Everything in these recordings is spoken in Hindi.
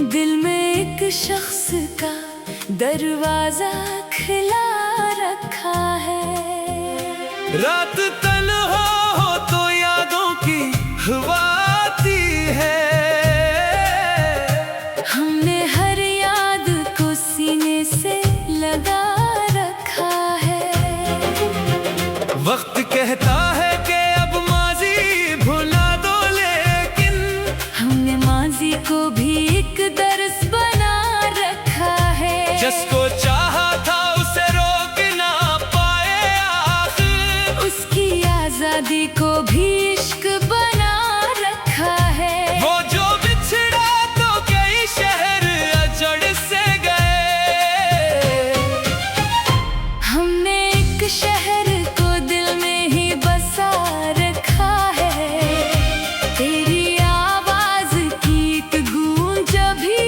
दिल में एक शख्स का दरवाजा खुला रखा है। रात तन्हा हो तो यादों की हवा आती है। हमने हर याद को सीने से लगा रखा है। वक्त कहता है कि अब माजी भुला दो, लेकिन हमने माजी को भी एक दर्स बना रखा है। जिसको चाहा था उसे रोक ना पाए आखिर, उसकी आजादी को भी इश्क बना रखा है। वो जो बिछड़ा तो कई शहर अजड़ से गए। हमने एक शहर को दिल में ही बसा रखा है। तेरी आवाज की एक गूंज अभी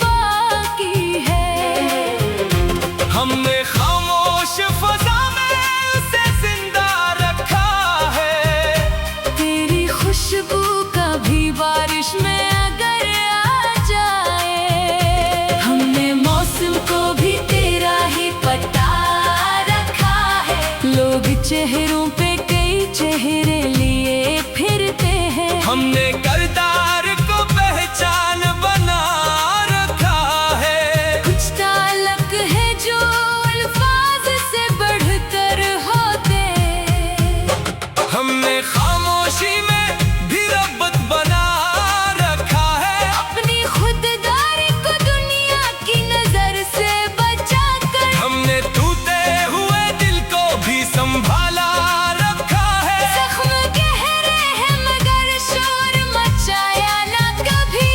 बाकी है। हमने खामोश फजा में उसे जिंदा रखा है। तेरी खुशबू कभी बारिश में अगर आ जाए। हमने मौसम को भी तेरा ही पता रखा है। लोग चेहरों पे कई चेहरे लिए फिरते हैं। हमने किरदार को पहचान बना रखा है। कुछ ताल्लुक है जो अल्फाज से बढ़कर होते। हमने खामोशी में भी रब्बत बना रखा है। अपनी खुददारी को दुनिया की नजर से बचाकर हमने टूटे हुए दिल को भी संभाला रखा है। जख्म गहरे हैं मगर शोर मचाया ना कभी।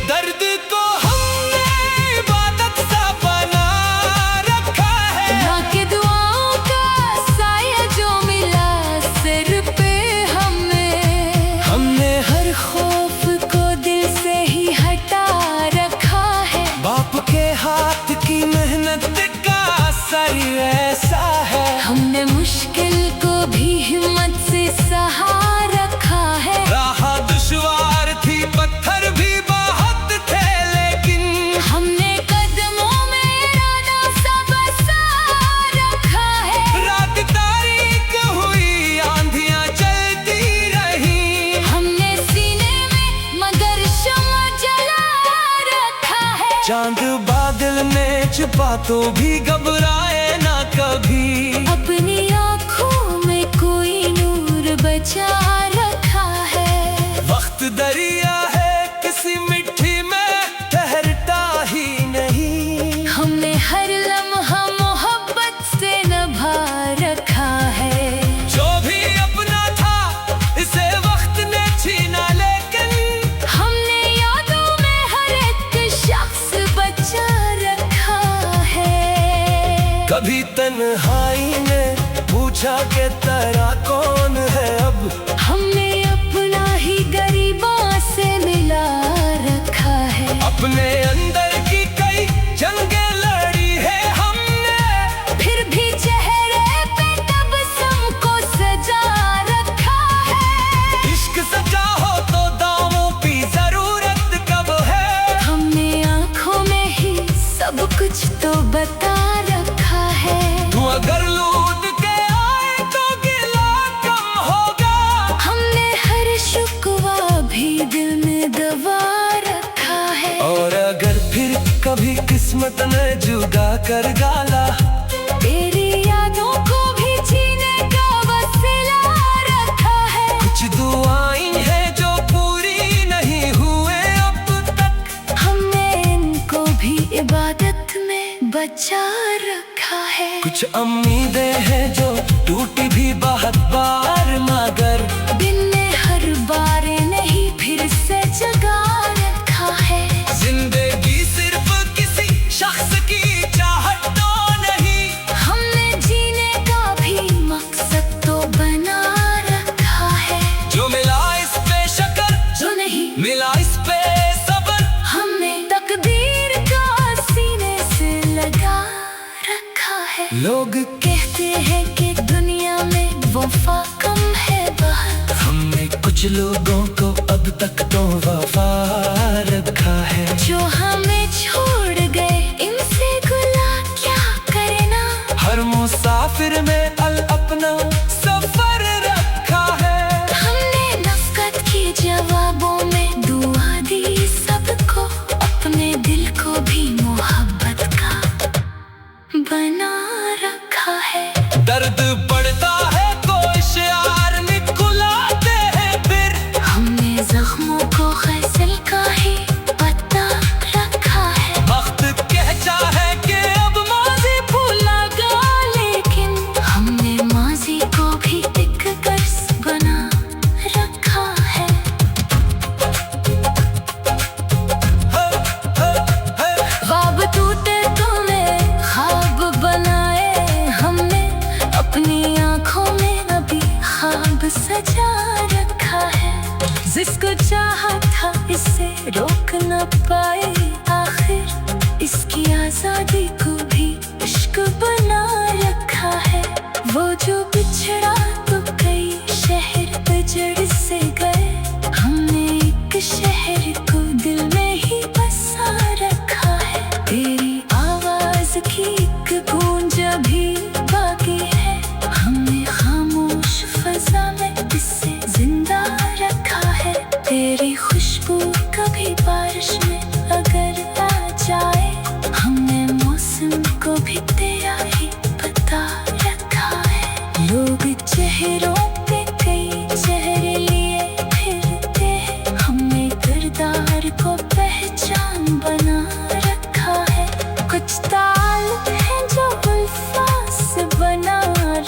दर्द को हमने इबादत सा बना रखा है। ना कि दुआओं का साया जो मिला सिर पे हमने हर खौफ को दिल से ही हटा रखा है। बाप के हाथ की मेहनत का असर ऐसा है। हमने मुश्किल को भी हिम्मत से सहा रखा है। राह दुश्वार थी, पत्थर भी बहुत थे, लेकिन हमने कदमों में इरादा सा बसा रखा है। रात तारीक हुई, आंधियां चलती रही। हमने सीने में मगर शम्मा जला रखा है। चांद बादल में छुपा तो भी घबराए ना कभी। अपनी आँखों में कोई नूर बचा रखा है। वक्त दरिया है, किसी मिट्टी में ठहरता ही नहीं। हमने हर लम्हा मोहब्बत से निभा रखा है। जो भी अपना था इसे वक्त ने छीना, लेकिन हमने यादों में हर एक शख्स बचा रखा है। कभी तन्हाई ने पूछा कि तेरा कौन है अब। हमने अपना ही गरीबों से मिला रखा है। अपने अंदर की कई जंगें लड़ी है हमने, फिर भी चेहरे पे तबस्सुम को सजा रखा है। इश्क सचा हो तो दामों की जरूरत कब है। हमने आँखों में ही सब कुछ तो बता रखा है। तू अगर लूट के आए तो गिला कम होगा। हमने हर शुक्वा भी दिल में दबा रखा है। और अगर फिर कभी किस्मत ने जुदा कर डाला, तेरी यादों को भी जीने का वसीला रखा है। कुछ दुआएं हैं जो पूरी नहीं हुए अब तक। हमने इनको भी इबादत में बचा रखा है। कुछ उम्मीदें हैं जो टूटी भी बहुत बार, मगर दिन ने हर बार नहीं फिर से जगा रखा है। जिंदगी सिर्फ किसी शख्स की चाहत तो नहीं। हमने जीने का भी मकसद तो बना रखा है। जो मिला इस पे शक्र, जो नहीं मिला इस पे सब्र। हमने तकदीर का सीने से लगा रखा है। लोग कहते हैं कि दुनिया में वफा कम है बहुत। हमने कुछ लोगों को अब तक तो वफा गजल का ही पता रखा है। वक्त कहता है कि अब माजी भूला गा, लेकिन हमने माजी को भी एक दर्स बना रखा है। ख्वाब टूटे तुम्हें ख्वाब बनाए हमने, अपनी आँखों में अभी ख्वाब सजा रखा है। जिसको चाहा था इसे रोक न पाए, आखिर इसकी आजादी को भी इश्क बना रखा है। वो जो बिछड़ा तो कई शहर बजड़ से गए, हमने एक शहर को दिल में ही बसा रखा है। तेरी आवाज की एक गूंज भी बाकी है, हमने खामोश फजा में इसे जिंदा रखा है। तेरी खुशबू कभी बारिश में अगर आ जाए, हमने मौसम को भी तेरा ही पता रखा है। लोग चेहरों पे कई चेहरे लिए फिरते हैं, हमने किरदार को पहचान बना रखा है। कुछ ताल है जो अल्फाज से बना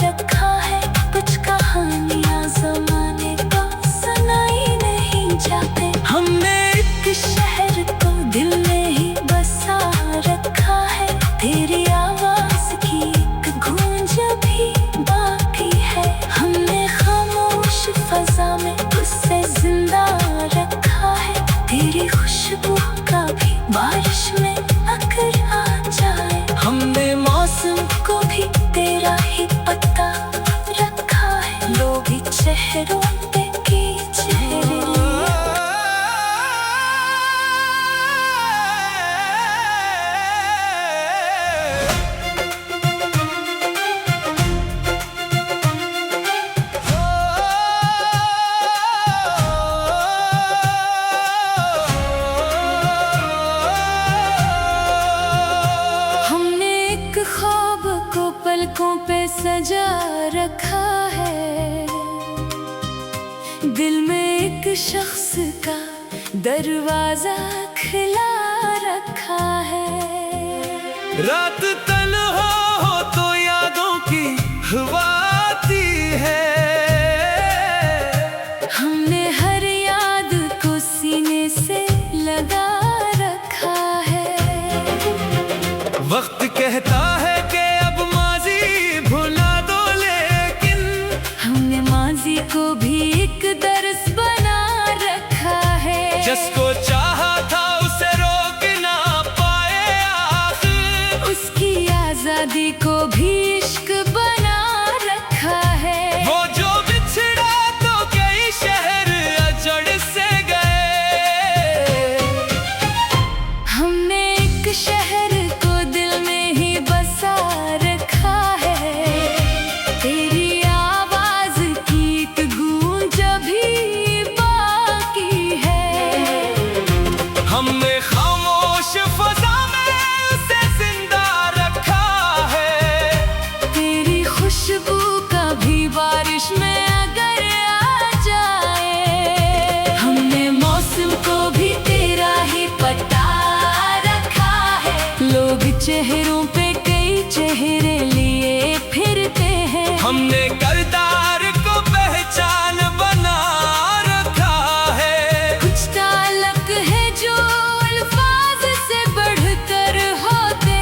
रखा है, कुछ कहानियां ज़माने को सुनाई नहीं जाते। हमने एक शहर को दिल में ही बसा रखा है, तेरी आवाज की एक गूंज भी बाकी है। हमने खामोश फजा में उसे जिंदा रखा है, तेरी खुशबू का भी बारिश में अगर आ जाए। हमने मौसम को भी तेरा ही पता रखा है, लोग चेहरों पे की चेहरे ख्वाब को पलकों पे सजा रखा है, दिल में एक शख्स का दरवाजा खुला रखा है। रात तन्हा हो तो यादों की हवा आती है, हमने हर याद को सीने से लगा रखा है। वक्त कहता है कि अब माजी भुला दो, लेकिन हमने माजी को भी एक दर्स बना रखा है। जिसको चाहा था उसे रोक ना पाए, आखिर उसकी आजादी को भी इश्क बना रखा है। वो जो बिछड़ा तो कई शहर अजड़ से गए, हमने एक शहर को दिल में ही बसा रखा है, तेरी आवाज की एक गूंज भी बाकी है। हमने खामोश फजा में उसे जिंदा रखा है, तेरी खुशबू का भी बारिश में अगर आ जाए। हमने मौसम को भी तेरा ही पता रखा है, लोग चेहरों पे कई चेहरे लिए फिरते हैं। हमने किरदार को पहचान बना रखा है। कुछ ताल्लुक है जो अल्फाज से बढ़कर होते,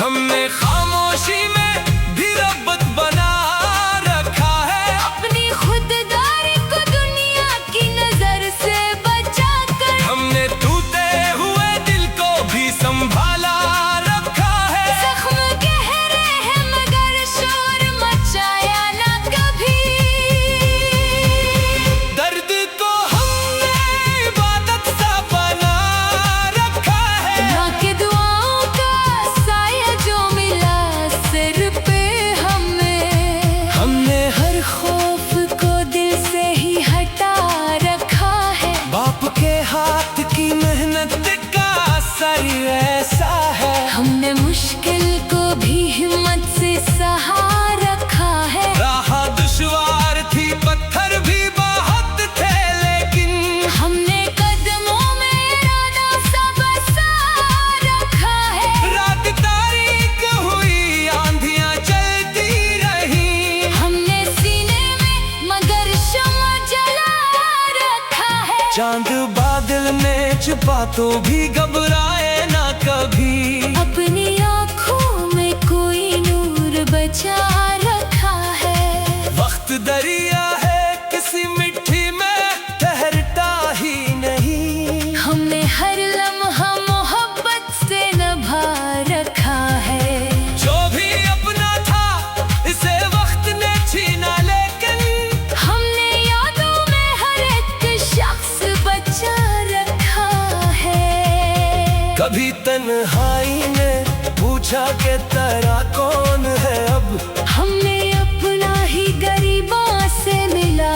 हमने खामोशी में भी रब्बत बना रखा है। अपनी खुददारी को दुनिया की नजर से बचाकर, हमने टूटे हुए दिल को भी संभाला रखा है। जख्म गहरे हैं मगर शोर मचाया ना कभी। दर्द को हमने इबादत सा बना रखा है। माँ की दुआओं का साया जो मिला सिर पे हमने हर खौफ को दिल से ही हटा रखा है। बाप के हाथ की मेहनत का असर ऐसा है, हमने मुश्किल को भी हिम्मत से सहा रखा है। राह दुश्वार थी, पत्थर भी बहुत थे, लेकिन चांद बादल में छुपा तो भी घबराए ना कभी। अपनी आँखों में कोई नूर बचा रखा है। वक्त दरिया है किसी मिट्टी में ठहरता ही नहीं। हमने हर लम्हा मोहब्बत से नभा रखा है। जो भी अपना था इसे वक्त ने छीना, लेकिन हमने यादों में हर एक शख्स बचा रखा है। कभी तन्हाई ने पूछा कि तेरा कौन है अब। हमने अपना ही गरीबों से मिला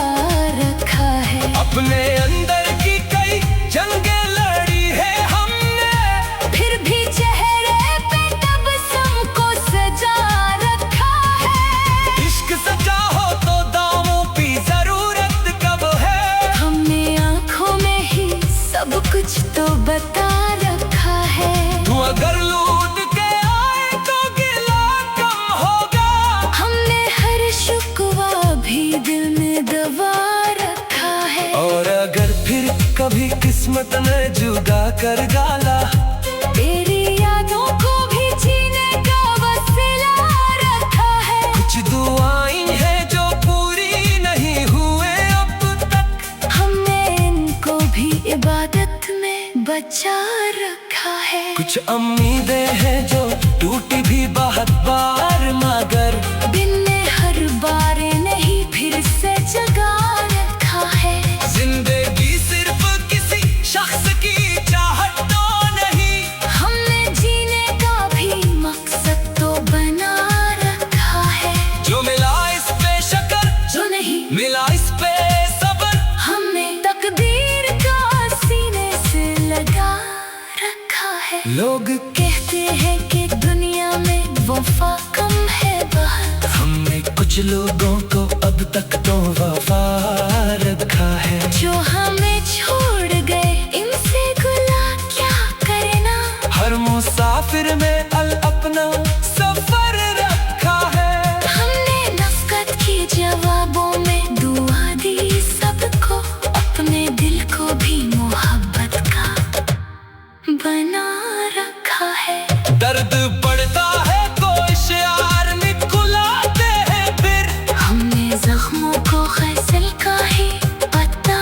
रखा है। अपने अंदर की कई जंगें लड़ी है हमने, फिर भी चेहरे पे तबस्सुम को सजा रखा है। इश्क सच्चा हो तो दामों की जरूरत कब है। हमने आँखों में ही सब कुछ तो बता रखा है। तू अगर लूट के आए तो गिला कम होगा। हमने हर शुक्वा भी दिल में दबा रखा है। और अगर फिर कभी किस्मत ने जुदा कर डाला, तेरी यादों को भी जीने का वसीला रखा है। कुछ दुआएं हैं जो पूरी नहीं हुए अब तक। हमने इनको भी इबादत में बचा रखा है। कुछ उम्मीदें हैं जो टूटी भी बहुत बार, मगर दिन ने हर बार नहीं फिर से जगा रखा है। जिंदगी सिर्फ किसी शख्स की चाहत तो नहीं। हमने जीने का भी मकसद तो बना रखा है। जो मिला इस पे शक्र, जो नहीं मिला इस पे सब्र। हमने तकदीर का सीने से लगा रखा है। लोग कहते हैं कि दुनिया में वफा कम है बात। हमने कुछ लोगों को अब तक तो वफा रखा है। जो हमें छोड़ गए इनसे गुला क्या करना। हर मुसाफिर में अल अपना सफर रखा है। हमने नफरत की जवाबों में दुआ दी सबको। अपने दिल को भी मोहब्बत का बना रखा है। दर्द बढ़ता है कोई शियार निकुलाते हैं फिर। हमने जख्मों को गज़ल का ही पता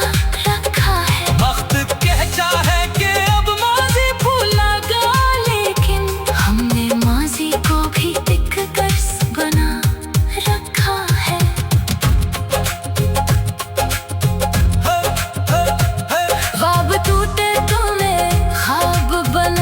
रखा है। वक्त कहता है कि अब माजी भूला गा लेकिन हमने माजी को भी एक दर्स बना रखा है। ख्वाब टूटे तो मैं ख्वाब बना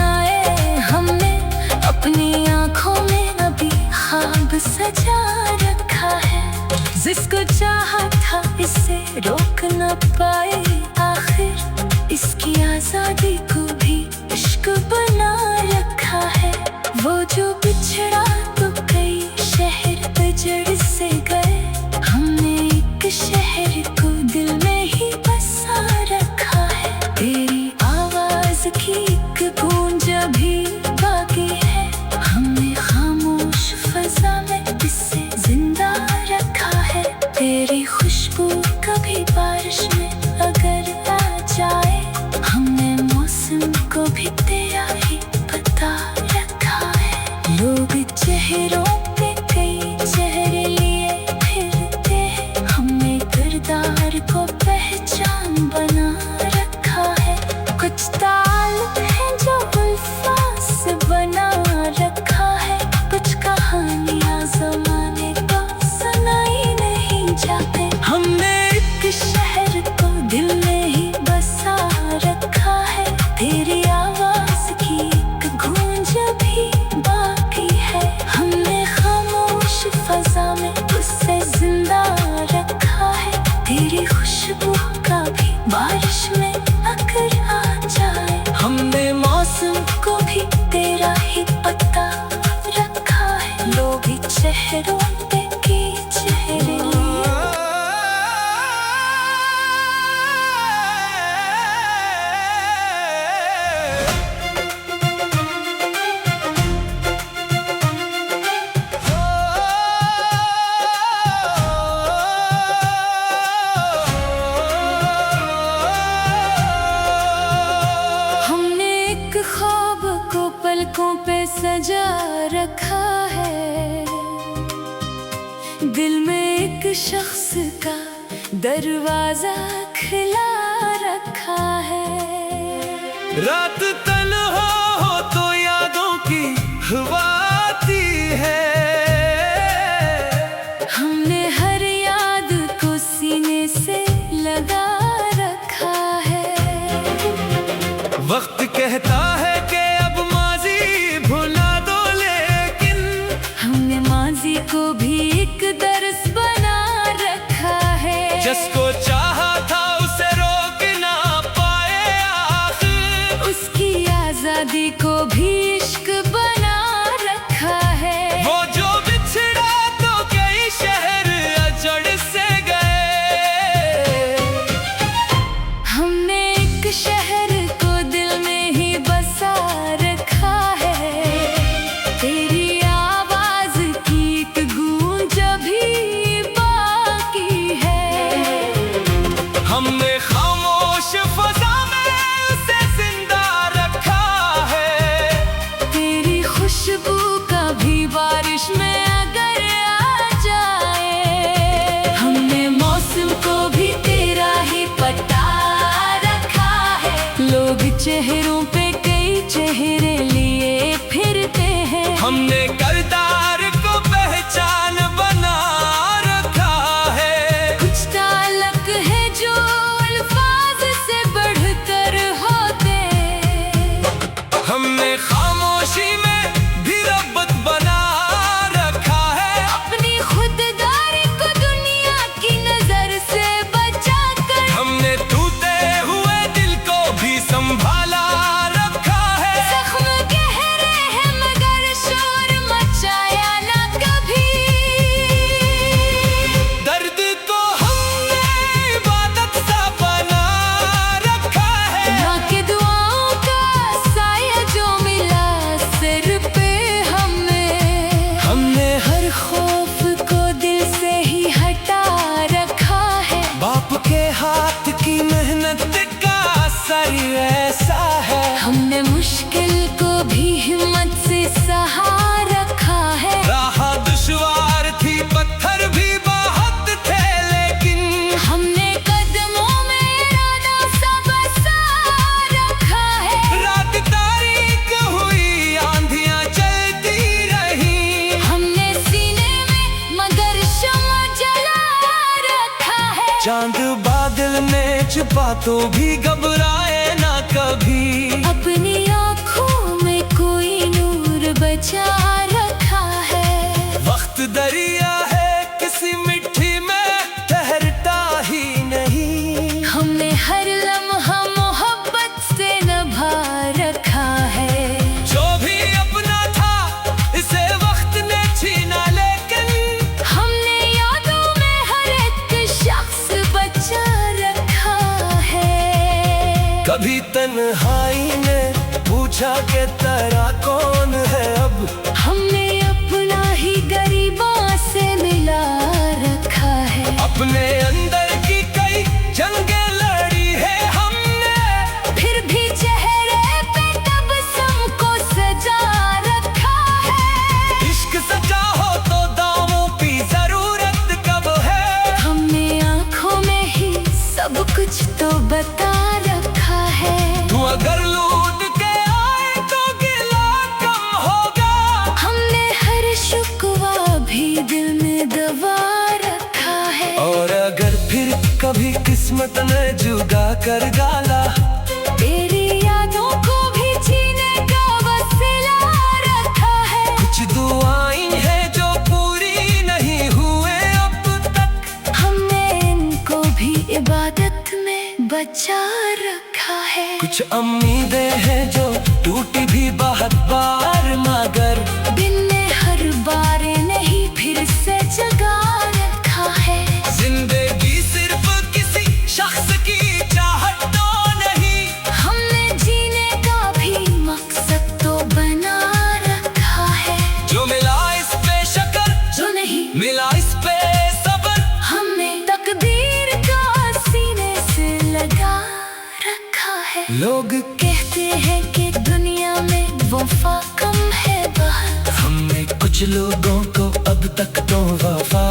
पलकों पे सजा रखा है। दिल में एक शख्स का दरवाजा खुला रखा है। रात तन्हा हो तो यादों की हवा आती है। हमने हर याद को सीने से लगा रखा है। वक्त कहता है कि अब माजी भुला दो, लेकिन हमने माजी को भी एक दर्स बना रखा है। जिसको चाहा था उसे रोक ना पाए आखिर, उसकी आजादी को भी इश्क बना रखा है। वो जो बिछड़ा तो कई शहर अजड़ से गए। हमने एक शहर को दिल में ही बसा रखा है। तेरी आवाज की एक गूंज अभी बाकी है। हमने खामोश फजा में उसे जिंदा रखा है। तेरी खुशबू कभी बारिश में अगर आ जाए। हमने मौसम को भी तेरा ही पटा रखा है। लोग चेहरों पे कई चेहरे लिए फिरते हैं। हमने किरदार को पहचान बना रखा है। कुछ ताल्लुक है जो अल्फाज से बढ़कर होते। हमने खामोशी में भी रब्बत बना रखा है। अपनी खुददारी को दुनिया की नजर से बचाकर हमने टूटे हुए दिल को भी संभाला रखा है। जख्म गहरे हैं मगर शोर मचाया ना कभी। दर्द को हमने इबादत सा बना रखा है। माँ की दुआओं का साया जो मिला सिर पे हमने हर खौफ को दिल से ही हटा रखा है। बाप के हाथ की मेहनत का असर ऐसा है। हमने मुश्किल को भी हिम्मत से सहा रखा है। राह दुश्वार थी, पत्थर भी बहुत थे, लेकिन हमने कदमों में इरादा सा बसा रखा है। रात तारीक हुई, आंधियां चलती रही। हमने सीने में मगर शम्मा जला रखा है। चांद बादल ने छुपा तो भी घबराए ना कभी। अपनी आँखों में कोई नूर बचा रखा है। वक्त दरिया है, किसी मिट्टी में ठहरता ही नहीं। हमने हर लम्हा मोहब्बत से निभा रखा है। जो भी अपना था इसे वक्त ने छीना, लेकिन हमने यादों में हर एक शख्स बचा रखा है। कभी तन्हाई ने पूछा कि तेरा कौन है अब। हमने अपना ही गरीबों से मिला रखा है। अपने अंदर की कई जंगें लड़ी है हमने, फिर भी चेहरे पे तबस्सुम को सजा रखा है। इश्क सच्चा हो तो दामों की जरूरत कब है। हमने आँखों में ही सब कुछ तो बता रखा है। तू अगर लूट के आए तो गिला कम होगा। हमने हर शुक्वा भी दिल में दबा रखा है। और अगर फिर कभी किस्मत ने जुदा कर डाला, तेरी यादों को भी जीने का वसीला रखा है। कुछ दुआएं हैं जो पूरी नहीं हुए अब तक। हमने इनको भी इबादत में बचा रखा है। कुछ उम्मीदें हैं जो टूटी भी बहुत बार, मगर दिन ने हर बार नहीं फिर से जगा रखा है। जिंदगी सिर्फ किसी शख्स की चाहत तो नहीं। हमने जीने का भी मकसद तो बना रखा है। जो मिला इस पे शक्र, जो नहीं मिला इस पे सब्र। हमने तकदीर का सीने से लगा रखा है। लोग कहते हैं कि दुनिया में वफा कम है बाहर। हमने कुछ लोगों को अब तक तो वफा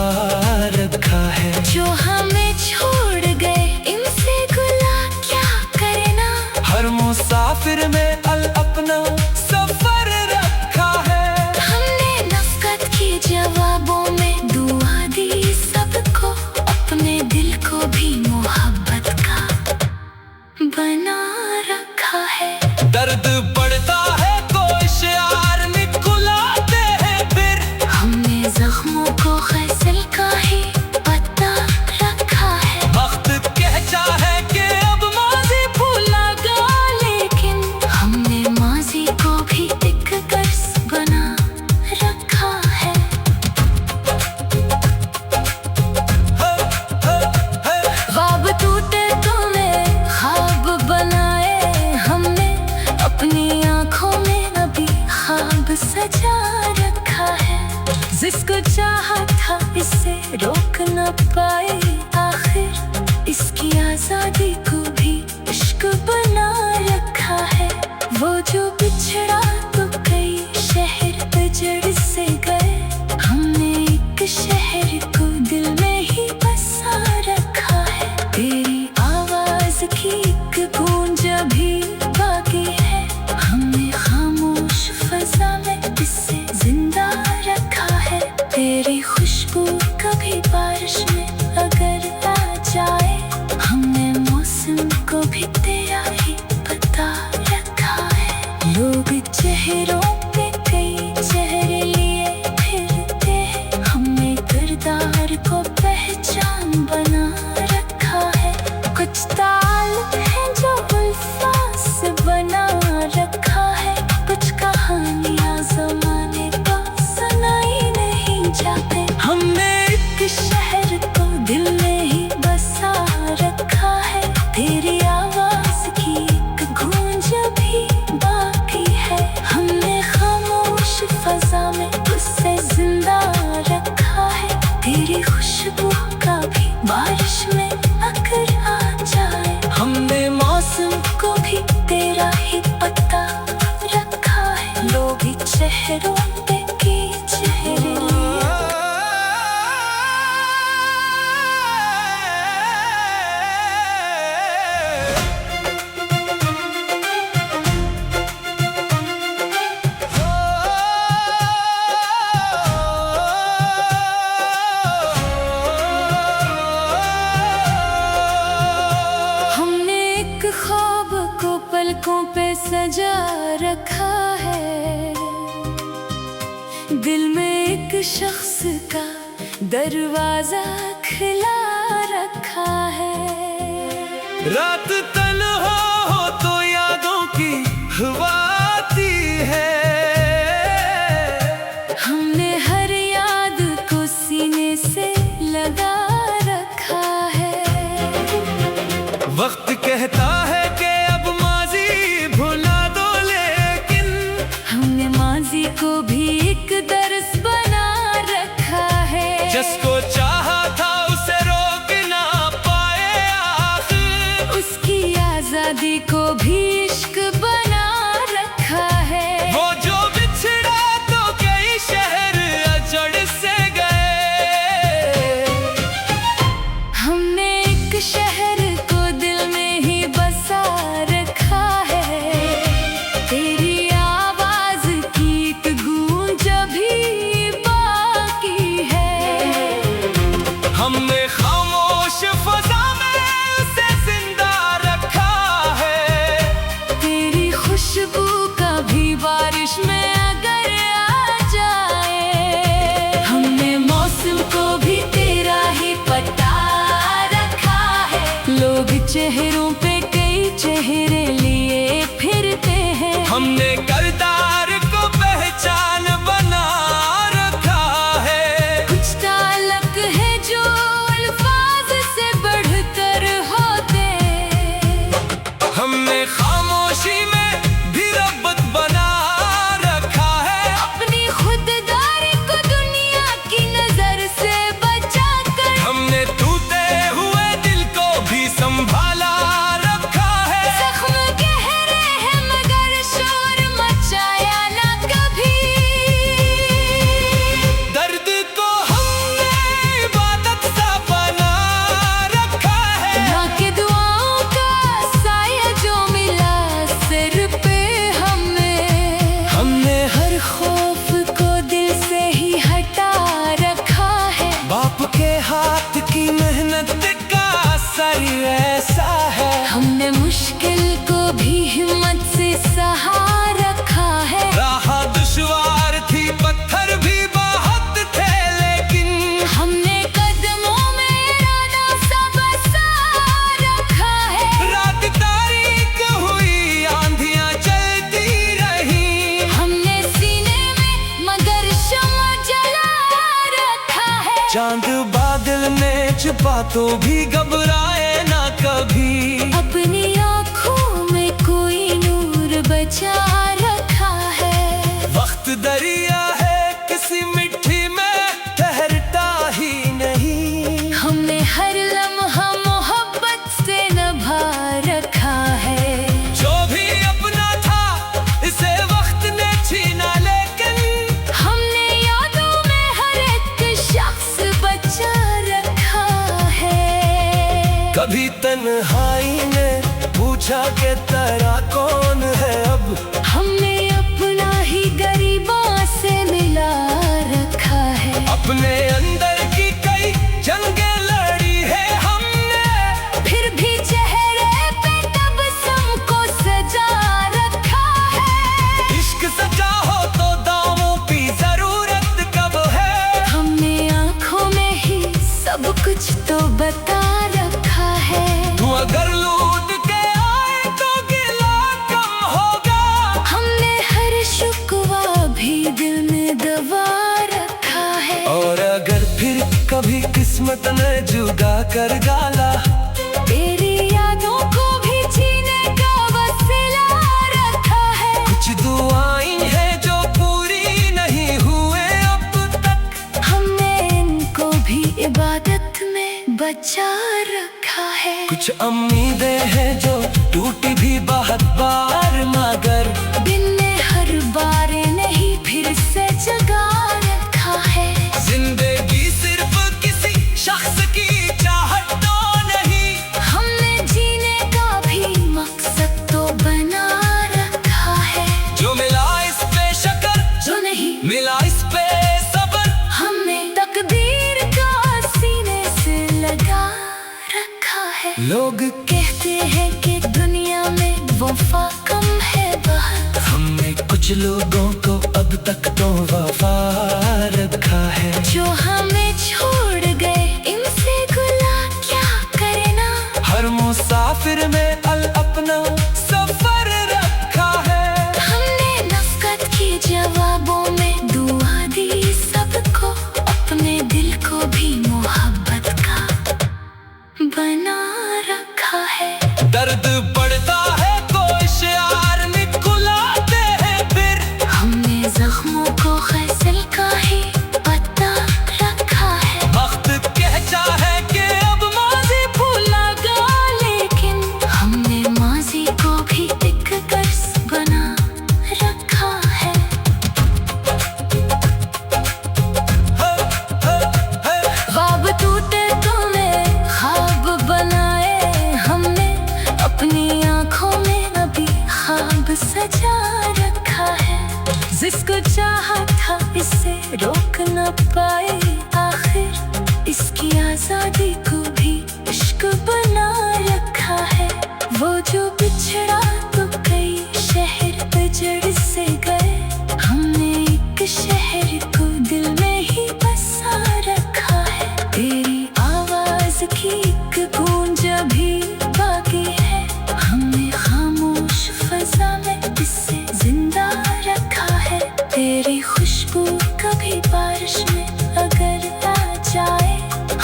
रखा है। जो हमें छोड़ गए इनसे गुला क्या करना। हर मुसाफिर में अपना सफर रखा है। हमने नफरत की जवाबों में दुआ दी सबको। अपने दिल को भी मोहब्बत का बना रखा है। दर्द पड़ता है कोई शियार निकुलाते हैं फिर। हमने जख्मों को गजल का ही पता रखा है। वक्त कहता है कि अब माजी भूला गा, लेकिन हमने माजी को भी एक दर्स बना रखा है। ख्वाब टूटे तूने ख्वाब बनाए हमने। अपनी आँखों में अभी ख्वाब सजा रखा है। जिसको चाहा था इसे रोक न पाए आखिर। इसकी आजादी को भी इश्क बना रखा है। वो जो बिछड़ा तो कई शहर उजड़ से गए। हमने एक शहर को दिल में ही बसा रखा है। तेरी आवाज की एक गूंज अभी बाकी है। हमने खामोश फजा में इसे जिंदा रखा है। तेरी खुशबू कभी बारिश में अगर आ जाए। हमने मौसम को भी तेरा ही पता रखा है। लोग चेहरों पे कई चेहरे लिए फिरते हैं। हमने किरदार को पहचान बना रखा है। कुछ ताल है जो अल्फाज से बना रखा है। कुछ कहानियां ज़माने को सुनाई नहीं जाते। हमने एक शहर को दिल में ही बसा रखा है। तेरी आवाज की एक गूंज भी बाकी है। हमने खामोश फजा में उसे जिंदा रखा है। तेरी खुशबू का भी बारिश में अगर आ जाए। हमने मौसम को भी तेरा ही पता रखा है। लोग चेहरों पे की चेहरे लिए ख्वाब को पलकों पे सजा रखा है। दिल में एक शख्स का दरवाजा खुला रखा है। रात तन्हा हो तो यादों की हवा आती है। हमने हर याद को सीने से लगा रखा है। वक्त कहता है कि अब माजी भुला दो, लेकिन हमने माजी को भी एक दर्स बना रखा है। जिसको चाहा था उसे रोक ना पाए आखिर। उसकी आजादी को भी इश्क बना रखा है। वो जो बिछड़ा तो कई शहर अजड़ से गए। हमने एक शहर को दिल में ही बसा रखा है। तेरी आवाज की एक गूंज भी बाकी है। हमने खामोश फजा में उसे जिंदा रखा है। तेरी खुशबू का भी बारिश में अगर आ जाए। हमने मौसम को भी तेरा ही पता रखा है। लोग चेहरों पे कई चेहरे लिए फिरते हैं। हमने किरदार को पहचान बना रखा है। कुछ ताल्लुक है जो अल्फाज से बढ़कर होते। हमने खामोशी में भी रब्बत बना रखा है। अपनी खुददारी को दुनिया की नजर से बचाकर। हमने टूटे हुए दिल को भी संभाला रखा है। जख्म गहरे हैं मगर शोर मचाया चांद बादल में छुपा तो भी घबराए ना कभी। अपनी आँखों में कोई नूर बचा रखा है। वक्त दरिया है किसी मिट्टी में ठहरता ही नहीं। हमने हर लम्हा मोहब्बत से निभा रखा है। जो भी अपना था इसे वक्त ने छीना, लेकिन हमने यादों में हर एक शख्स बचा रखा है। कभी तन्हाई ने पूछा कि तेरा कौन है अब। हमने अपना ही गरीबों से मिला रखा है। अपने अंदर की कई जंगें लड़ी है हमने, फिर भी चेहरे पे तबस्सुम को सजा रखा है। इश्क सच्चा हो तो दामों की जरूरत कब है। हमने आँखों में ही सब कुछ तो बता रखा है। तू अगर लूट के आए तो गिला कम होगा। हमने हर शुक्वा भी दिल में दबा रखा है। और अगर फिर कभी किस्मत ने जुदा कर डाला, तेरी यादों को भी जीने का वसीला रखा है। कुछ दुआएं हैं जो पूरी नहीं हुए अब तक। हमने इनको भी इबादत में बचा रखा है। कुछ उम्मीदें हैं जो टूटी भी बहुत बार, मगर दिन ने हर बार नहीं फिर से जगा रखा है। जिंदगी सिर्फ किसी शख्स की चाहत तो नहीं। हमने जीने का भी मकसद तो बना रखा है। जो मिला इस पे शक्र, जो नहीं मिला इस पे सब्र। हमने तकदीर का सीने से लगा रखा है। लोग कहते हैं कि दुनिया में वफा कम है बहुत। हमने कुछ लोगों को अब तक तो वफा रखा है। जो हमें छोड़ गए इनसे गुला क्या करना। हर मुसाफिर में अल अपना सफर रखा है। हमने नफरत के जवाबों में दुआ दी सबको। अपने दिल को भी मोहब्बत का बना रखा है। दर्द बढ़ता है कोई शियार निकुलाते हैं फिर। हमने जख्मों को गजल का ही पता रखा है। वक्त कहता है कि अब माजी भूला गा, लेकिन हमने माजी को भी एक दर्स बना रखा है। ख्वाब टूटे तूने ख्वाब बनाए हमने। अपनी आँखों में अभी ख्वाब सजा रखा है। जिसको चाहा था इसे रोक न पाए आखिर। इसकी आजादी को भी इश्क बना रखा है। वो जो बिछड़ा तो कई शहर उजड़ से गए। हमने एक शहर को दिल में ही बसा रखा है। तेरी आवाज की एक गूंज भी बाकी है। हमने खामोश फजा में इसे जिंदा रखा है। तेरी खुशबू कभी बारिश में अगर आ जाए।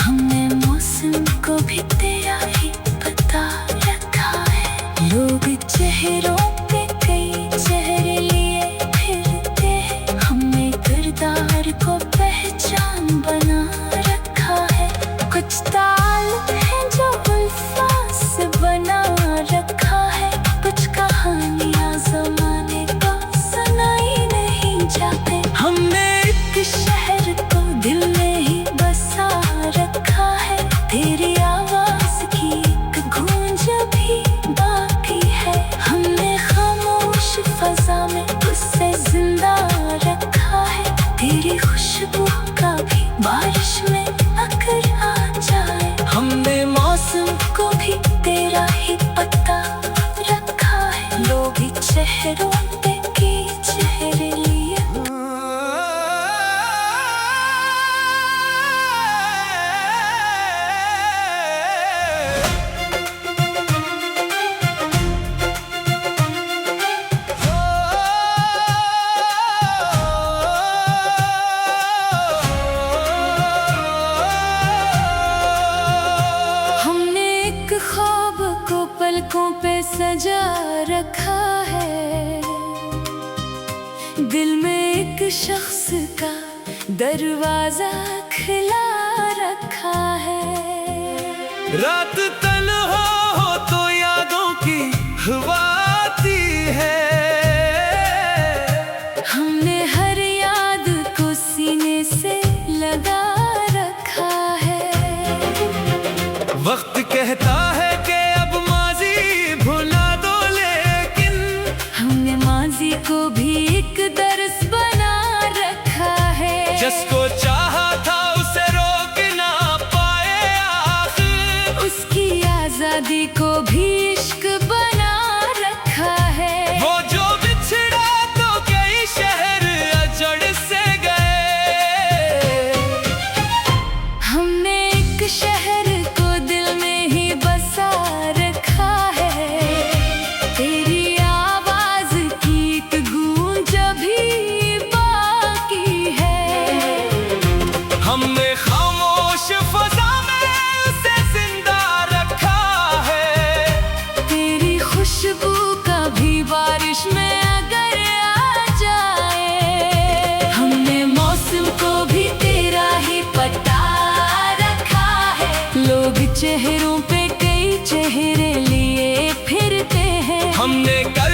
हमने मौसम को भी तेरा ही बता रखा है। लोग चेहरों पे कई चेहरे लिए फिरते हैं। हमने किरदार को पहचान बना रखा है। कुछ ताल है जो अल्फाज से बना रखा है। कुछ कहानियां जमाने को सुनाई नहीं जाते। हमने एक शहर को दिल में ही बसा रखा है। तेरी आवाज की एक गूंज भी बाकी है। हमने खामोश फजा में उसे जिंदा रखा है। तेरी खुशबू का भी बारिश में अगर आ जाए। हमने मौसम को भी तेरा ही पता रखा है। लोग चेहरों पे की चेहरे लिए सजा रखा है। दिल में एक शख्स का दरवाजा खुला रखा है। रात तन्हा हो तो यादों की हवा आती है। हमने हर याद को सीने से लगा रखा है। वक्त कहता है कि अब माजी भुला दो, लेकिन हमने माजी को भी एक दर्स बना रखा है। जिसको चाहा था उसे रोक ना पाए आखिर, उसकी आजादी को भी इश्क बना रखा है। वो जो बिछड़ा तो कई शहर अजड़ से गए। हमने एक शहर को दिल में ही बसा रखा है। तेरी आवाज की एक गूंज अभी बाकी है। हमने खामोश फजा में उसे जिंदा रखा है। तेरी खुशबू कभी बारिश में अगर आ जाए। हमने मौसम को भी तेरा ही पता रखा है। लोग चेहरों पे कई चेहरे लिए फिरते हैं। हमने कल